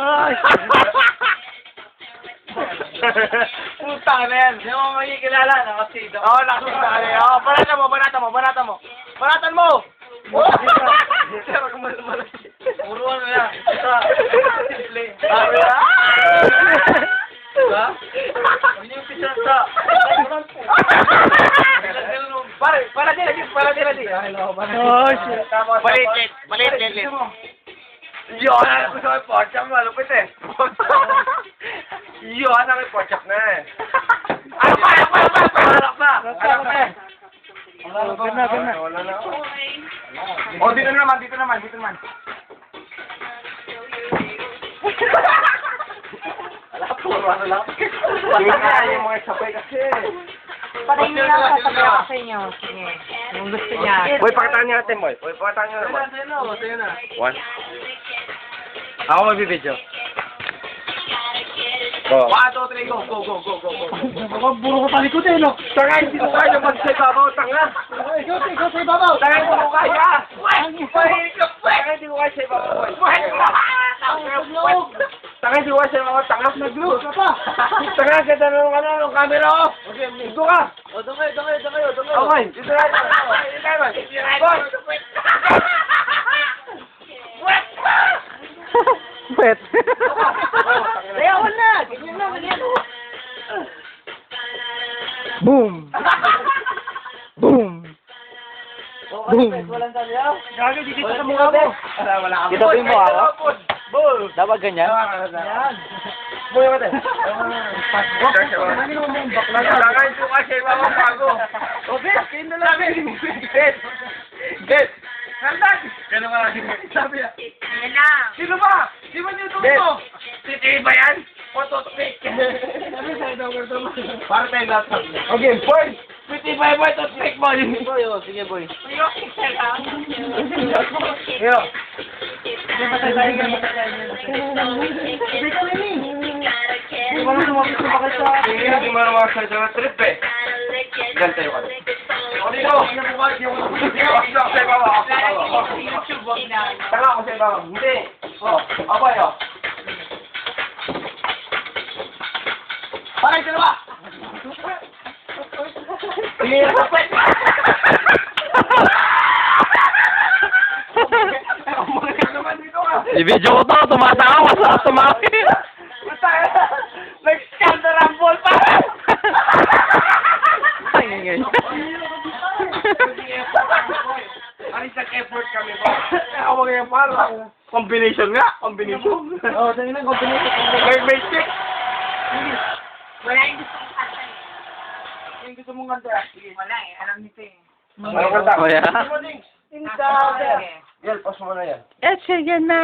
Ay! Puta na yan. Hindi mo makikilala, nakasido. Oo, nakasido. Oo, banatan mo, banatan mo, banatan mo. Banatan mo! Puro ano yan. Simple. Sabi na. Diba? Hindi yung pisa sa... Para din. Oh, shit. Balit. Yun, alam ko sa may porchap, malupit eh. Yun, ang may porchap na eh. Ano pa? Wala na. Oh, dito naman. Wala po, ano lang. Yun na, yung mga sabay kasi. Patayin niyo lang, sasabihin ako sa inyo. Sige. Yung gusto niya. Boy, pakitaan niyo natin, boy. Boy, pakitaan niyo naman. Sa'yo na. One. Ako magbibideo. Go. 1, 2, 3, go. Buro ko talikod eh, no? Tanga, hindi ko kaya mag-say babaw, tanga. Ikaw sa ibabaw! Tanga, hindi ko kaya. Tanga, hindi ko kaya say babaw. Tanga, hindi ko kaya say babaw, tanga. Nag-glue ka pa! Tanga, ganda ng camera ko. Dito ka. Doon kayo. Okay, dito na. Wet. Ayaw na! Ganyan na, ganyan. Boom! Boom! Boom! Walang sabihan. Gago, dito sa mukha mo. Wala ka. Kita ba yung mukha ko? Bull. Dapat ganyan? Yan. Bull ka din. Tanga, hindi ko kaya say babaw, bago. Get. Nandan! Ganun ka lang. Sabi na. Yan na. Sino ba? Di ba niyo ito? Titi ba yan? Toothpick. Para tayo lahat sabi. Okay, boy! Titi ba yung toothpick mo? Boy, oh, sige boy. Yo! Di ba na sumapit sa bakit sa... Hindi mo naman sa trip eh. Ganun tayo ka. O dito! YouTube, wag na. Tanga ako sa ibang. Hindi. Abay o. Parang sila ba? Sige, kapit! I-video ko to, tumatawa sa tumaki. Nag-scander ang ball pa! Ay, ngay. Anisang effort kami ba? Ako mga parang combination nga, combination. Oh, tingnan ang combination. May stick. Wala yung gusto kong kanta eh. Yung gusto mong kanta. Wala eh, alam nito eh. Ano kanta? Oh, yeah? Yan, pas mo na yan. Eh, sige na.